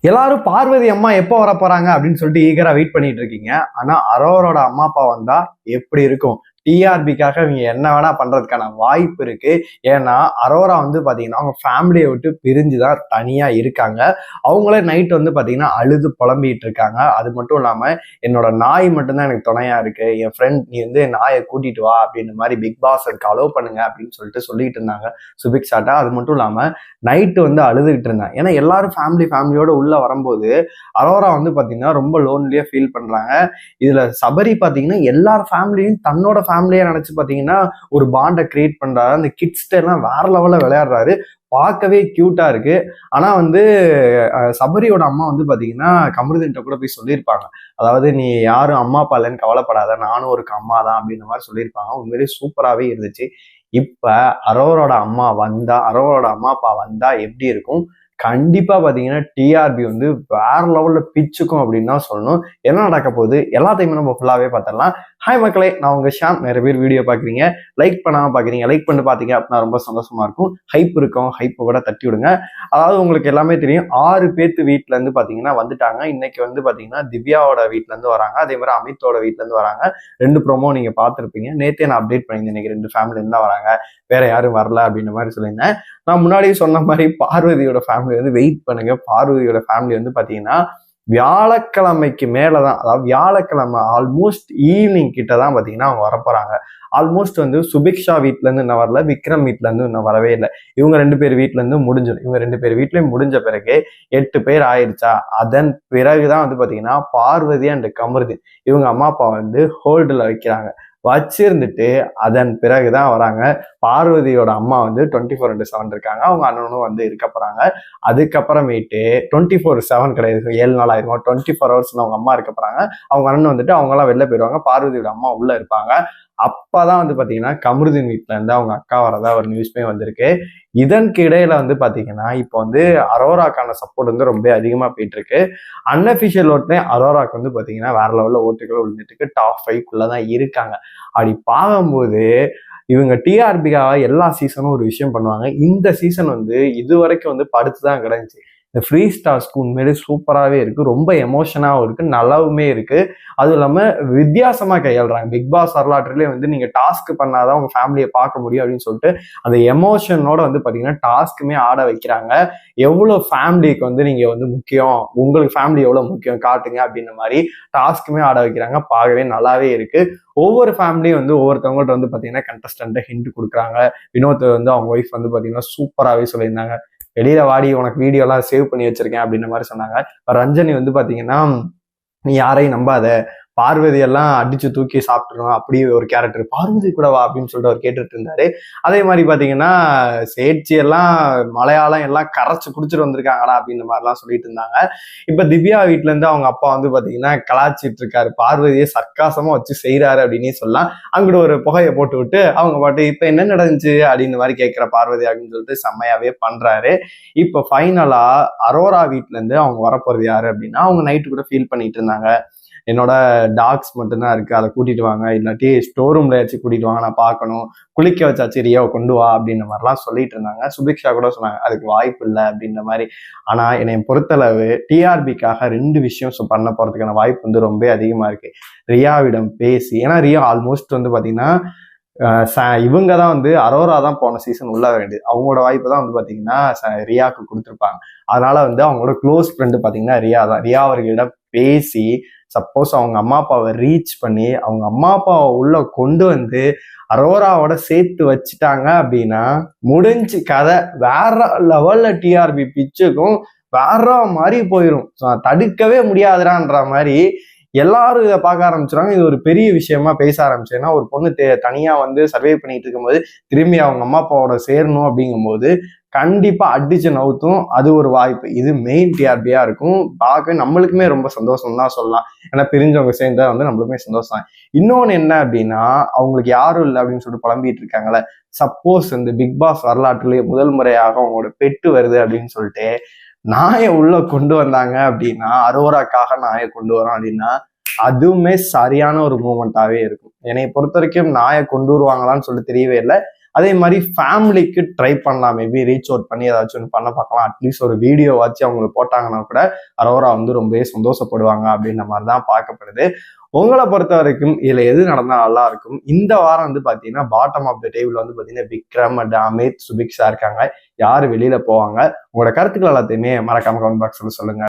எல்லாரும் பார்வதி அம்மா எப்போ வர போறாங்க அப்படின்னு சொல்லிட்டு ஈகரா வெயிட் பண்ணிட்டு இருக்கீங்க. ஆனா அரோரோட அம்மா அப்பா வந்தா எப்படி இருக்கும்? டிஆர்பிக்காக இவங்க என்ன வேணா பண்றதுக்கான வாய்ப்பு இருக்கு. ஏன்னா அரோரா வந்து பாத்தீங்கன்னா அவங்க ஃபேமிலியை விட்டு பிரிஞ்சுதான் தனியா இருக்காங்க. அவங்களே நைட் வந்து பாத்தீங்கன்னா அழுது புலம்பிட்டு இருக்காங்க. அது மட்டும் இல்லாம என்னோட நாய் மட்டும்தான் எனக்கு துணையா இருக்கு, என் ஃப்ரெண்ட் நீ வந்து நாயை கூட்டிட்டு வா அப்படின்னு மாதிரி பிக் பாஸ் அதுக்கு அலோவ் பண்ணுங்க அப்படின்னு சொல்லிட்டு இருந்தாங்க சுபிக்ஷாட்டா. அது மட்டும் இல்லாம நைட்டு வந்து அழுதுகிட்டு இருந்தாங்க. ஏன்னா எல்லாரும் ஃபேமிலியோட உள்ள வரும்போது அரோரா வந்து பாத்தீங்கன்னா ரொம்ப லோன்லியா ஃபீல் பண்றாங்க. இதுல சபரி பாத்தீங்கன்னா எல்லார் ஃபேமிலியும் தன்னோட ஃபேமிலியா நினைச்சு பாத்தீங்கன்னா ஒரு பாண்டை கிரியேட் பண்றாரு. அந்த கிட்ஸ்ட எல்லாம் வேற லெவல்ல விளையாடுறாரு. பார்க்கவே கியூட்டா இருக்கு. ஆனா வந்து சபரியோட அம்மா வந்து பாத்தீங்கன்னா கமருதீன்ட்ட கூட போய் சொல்லியிருப்பாங்க. அதாவது நீ யாரும் அம்மா அப்பா இல்லைன்னு கவலைப்படாத, நானும் ஒரு அம்மா தான் அப்படின்ற மாதிரி சொல்லியிருப்பாங்க. உண்மையிலேயே சூப்பராகவே இருந்துச்சு. இப்ப அரோரோட அம்மா அப்பா வந்தா எப்படி இருக்கும்? கண்டிப்பா பாத்தீங்கன்னா டிஆர்பி வந்து வேற லெவல்ல பிச்சுக்கும் அப்படின்னு தான் சொல்லணும். என்ன நடக்க போகுது எல்லாத்தையுமே நம்ம ஃபுல்லாவே பார்த்துடலாம். ஹாய் மக்களே, நான் உங்க ஷாம். நிறைய பேர் வீடியோ பாக்குறீங்க, லைக் பண்ணாம பாக்குறீங்க. லைக் பண்ணி பாத்தீங்க அப்படின்னா ரொம்ப சந்தோஷமா இருக்கும். ஹைப் இருக்கும், ஹைப்பை கூட தட்டி விடுங்க. அதாவது உங்களுக்கு எல்லாமே தெரியும், 6 பேர்த்து வீட்டுல இருந்து பாத்தீங்கன்னா வந்துட்டாங்க. இன்னைக்கு வந்து பாத்தீங்கன்னா திவ்யாவோட வீட்டுல இருந்து வராங்க, அதே மாதிரி அமித்தோட வீட்டுல இருந்து வராங்க. 2 ப்ரோமோ நீங்க பார்த்துருப்பீங்க. நேத்தே நான் அப்டேட் பண்ணியிருந்தேன், இன்னைக்கு 2 ஃபேமிலி இருந்தா வராங்க, வேற யாரும் வரல அப்படின்ற மாதிரி சொல்லியிருந்தேன். நான் முன்னாடியே சொன்ன மாதிரி பார்வதியோட ஃபேமிலி வந்து வெயிட் பண்ணுங்க. பார்வதியோட ஃபேமிலி வந்து பாத்தீங்கன்னா வியாழக்கிழமைக்கு மேலதான், அதாவது வியாழக்கிழமை ஆல்மோஸ்ட் ஈவினிங் கிட்டதான் பாத்தீங்கன்னா அவங்க வரப்போறாங்க. ஆல்மோஸ்ட் வந்து சுபிக்ஷா வீட்டுல இருந்து இன்னும் வரல, விக்ரம் வீட்டுல இருந்து இன்னும் வரவே இல்லை. இவங்க 2 பேர் வீட்டுல இருந்து முடிஞ்சிடும். இவங்க 2 பேர் வீட்லயும் முடிஞ்ச பிறகு 8 பேர் ஆயிடுச்சா. அதன் பிறகுதான் வந்து பாத்தீங்கன்னா பார்வதி அண்ட் கமருதீன் இவங்க அம்மா அப்பா வந்து ஹோல்டுல வைக்கிறாங்க. வச்சிருந்துட்டு அதன் பிறகுதான் வராங்க. பார்வதியோட அம்மா வந்து 24/7 இருக்காங்க. அவங்க அண்ணனும் வந்து இருக்க போறாங்க. அதுக்கப்புறமேட்டு 24/7 கிடையாது, 7 நாள் ஆயிருக்கும். 24 hours அவங்க அம்மா இருக்க போறாங்க. அவங்க அண்ணன் வந்துட்டு அவங்க எல்லாம் வெளில போயிடுவாங்க. பார்வதியோட அம்மா உள்ள இருப்பாங்க. அப்பதான் வந்து பாத்தீங்கன்னா கமருதீன் வீட்டுல இருந்து அவங்க அக்கா வரதா ஒரு நியூஸ்மே வந்திருக்கு. இதற்கு இடையில வந்து பாத்தீங்கன்னா இப்போ வந்து அரோராக்கான சப்போர்ட் வந்து ரொம்ப அதிகமா போயிட்டு இருக்கு. அன்அபிஷியல் ஓட்டுனே அரோராக்கு வந்து பாத்தீங்கன்னா வேற லெவல்ல ஓட்டுகள் விழுந்துட்டு இருக்கு. டாப் 5 இருக்காங்க. அப்படி பார்க்கும்போது இவங்க டிஆர்பிக்காக எல்லா சீசனும் ஒரு விஷயம் பண்ணுவாங்க. இந்த சீசன் வந்து இது வரைக்கும் வந்து படுத்துதான் கிடந்துச்சு. இந்த ஃப்ரீ ஸ்டார்ஸ்க்கு உண்மையிலே சூப்பராகவே இருக்கு, ரொம்ப எமோஷனாகவும் இருக்கு, நல்லாவுமே இருக்கு. அதுவும் இல்லாம வித்தியாசமா கையாளுறாங்க. பிக் பாஸ் வரலாற்றிலே வந்து நீங்க டாஸ்க் பண்ணாதான் உங்க ஃபேமிலியை பார்க்க முடியும் அப்படின்னு சொல்லிட்டு அந்த எமோஷனோட வந்து பாத்தீங்கன்னா டாஸ்க்குமே ஆட வைக்கிறாங்க. எவ்வளவு ஃபேமிலிக்கு வந்து நீங்க வந்து முக்கியம், உங்களுக்கு ஃபேமிலி எவ்வளவு முக்கியம் காட்டுங்க அப்படின்ற மாதிரி டாஸ்க்குமே ஆட வைக்கிறாங்க. பார்க்கவே நல்லாவே இருக்கு. ஒவ்வொரு ஃபேமிலியும் வந்து ஒவ்வொருத்தவங்கள்ட்ட வந்து பாத்தீங்கன்னா கண்டஸ்டன்ட்டை ஹிண்ட் கொடுக்குறாங்க. வினோத் வந்து அவங்க ஒய்ஃப் வந்து பாத்தீங்கன்னா சூப்பராகவே சொல்லியிருந்தாங்க. வெளியில வாடி, உனக்கு வீடியோ எல்லாம் சேவ் பண்ணி வச்சிருக்கேன் அப்படின்ற மாதிரி சொன்னாங்க. ரஞ்சனி வந்து பாத்தீங்கன்னா நீ யாரையும் நம்பாத, பார்வதி எல்லாம் அடிச்சு தூக்கி சாப்பிட்டுரும் அப்படி ஒரு கேரக்டர், பார்வதி கூட வா அப்படின்னு சொல்லிட்டு அவர் கேட்டுட்டு இருந்தாரு. அதே மாதிரி பாத்தீங்கன்னா சேட்சி எல்லாம் மலையாளம் எல்லாம் கரைச்சு குடிச்சிட்டு வந்திருக்காங்களா அப்படின்ற மாதிரிலாம் சொல்லிட்டு இருந்தாங்க. இப்ப திவ்யா வீட்டுல இருந்து அவங்க அப்பா வந்து பாத்தீங்கன்னா கலாச்சிட்டு இருக்காரு, பார்வதியை சர்க்காசமா வச்சு செய்யறாரு அப்படின்னே சொல்லலாம். அங்கிட்ட ஒரு புகையை போட்டு விட்டு அவங்க பாட்டு இப்ப என்ன நடந்துச்சு அப்படின்னு மாதிரி கேட்கிற பார்வதி அப்படின்னு சொல்லிட்டு செம்மையாவே பண்றாரு. இப்ப ஃபைனலா அரோரா வீட்டுல இருந்து அவங்க வரப்போறது யாரு அப்படின்னா, அவங்க நைட்டு கூட ஃபீல் பண்ணிட்டு இருந்தாங்க, என்னோட டாக்ஸ் மட்டும்தான் இருக்கு, அதை கூட்டிட்டு வாங்க, இல்லாட்டி ஸ்டோர் ரூம்ல வச்சு கூட்டிட்டு வாங்க, நான் பார்க்கணும், குளிக்க வச்சாச்சு ரியாவை கொண்டு வா அப்படின்ற மாதிரிலாம் சொல்லிட்டு இருந்தாங்க. சுபிக்ஷா கூட சொன்னாங்க அதுக்கு வாய்ப்பு இல்லை அப்படின்ற மாதிரி. ஆனா என்னை பொறுத்தளவு டிஆர்பிக்காக 2 விஷயம் பண்ண போறதுக்கான வாய்ப்பு வந்து ரொம்ப அதிகமா இருக்கு. ரியாவிடம் பேசி, ஏன்னா ரியா ஆல்மோஸ்ட் வந்து பாத்தீங்கன்னா இவங்க தான் வந்து அரோரா தான் போன சீசன் உள்ள வேண்டியது, அவங்களோட வாய்ப்பு தான் வந்து பாத்தீங்கன்னா ரியாவுக்கு கொடுத்துருப்பாங்க. அதனால வந்து அவங்களோட க்ளோஸ் ஃப்ரெண்டு பாத்தீங்கன்னா ரியா தான். ரியா அவர்களிடம் பேசி சப்போஸ் அவங்க அம்மா அப்பாவை ரீச் பண்ணி அவங்க அம்மா அப்பாவை உள்ள கொண்டு வந்து அரோராவோட சேர்த்து வச்சுட்டாங்க அப்படின்னா முடிஞ்சு கதை. வேற லெவல்ல டிஆர்பி பிச்சுக்கும் வேற மாதிரி போயிடும். தடுக்கவே முடியாதுடான்ற மாதிரி எல்லாரும் இதை பார்க்க ஆரம்பிச்சிடாங்க. இது ஒரு பெரிய விஷயமா பேச ஆரம்பிச்சு. ஏன்னா ஒரு பொண்ணு தனியா வந்து சர்வே பண்ணிட்டு இருக்கும்போது திரும்பி அவங்க அம்மா அப்பாவோட சேரணும் அப்படிங்கும்போது கண்டிப்பா அடிச்சு நவுத்தும். அது ஒரு வாய்ப்பு. இது மெயின் டிஆர்பியா இருக்கும். பார்க்க நம்மளுக்குமே ரொம்ப சந்தோஷம் தான் சொல்லலாம். ஏன்னா பிரிஞ்சவங்க சேர்ந்தா வந்து நம்மளுக்குமே சந்தோஷம். இன்னொன்னு என்ன அப்படின்னா, அவங்களுக்கு யாரும் இல்லை அப்படின்னு சொல்லிட்டு புலம்பிட்டு இருக்காங்களே, சப்போஸ் இந்த பிக் பாஸ் வரலாற்றுலயே முதல் முறையாக அவங்களோட பெட்டு வருது அப்படின்னு சொல்லிட்டு நாயை உள்ள கொண்டு வந்தாங்க அப்படின்னா, அரோராக்காக நாயை கொண்டு வரோம் அப்படின்னா அதுவுமே சரியான ஒரு மூமெண்டாவே இருக்கும். என்னை பொறுத்த வரைக்கும் நாயை கொண்டு வருவாங்களான்னு சொல்லி தெரியவே இல்லை. அதே மாதிரி ஃபேமிலிக்கு ட்ரை பண்ணலாம், மேபி ரீச் அவுட் பண்ணி ஏதாச்சும் ஒன்று பண்ண பார்க்கலாம். அட்லீஸ்ட் ஒரு வீடியோ வச்சு அவங்களுக்கு போட்டாங்கன்னா கூட அரோரா வந்து ரொம்பவே சந்தோஷப்படுவாங்க அப்படின்ற மாதிரி தான் பார்க்கப்படுது. உங்களை பொறுத்த வரைக்கும் இதுல எது நடந்தா நல்லா இருக்கும்? இந்த வாரம் வந்து பாத்தீங்கன்னா பாட்டம் ஆஃப் த டேபிள் வந்து பாத்தீங்கன்னா விக்ரம் அண்ட் அமித் சுபிக்ஷா இருக்காங்க. யாரு வெளியில போவாங்க? உங்களோட கருத்துக்கள் எல்லாத்தையுமே மறக்காம கமெண்ட் பாக்ஸ்ல சொல்லுங்க.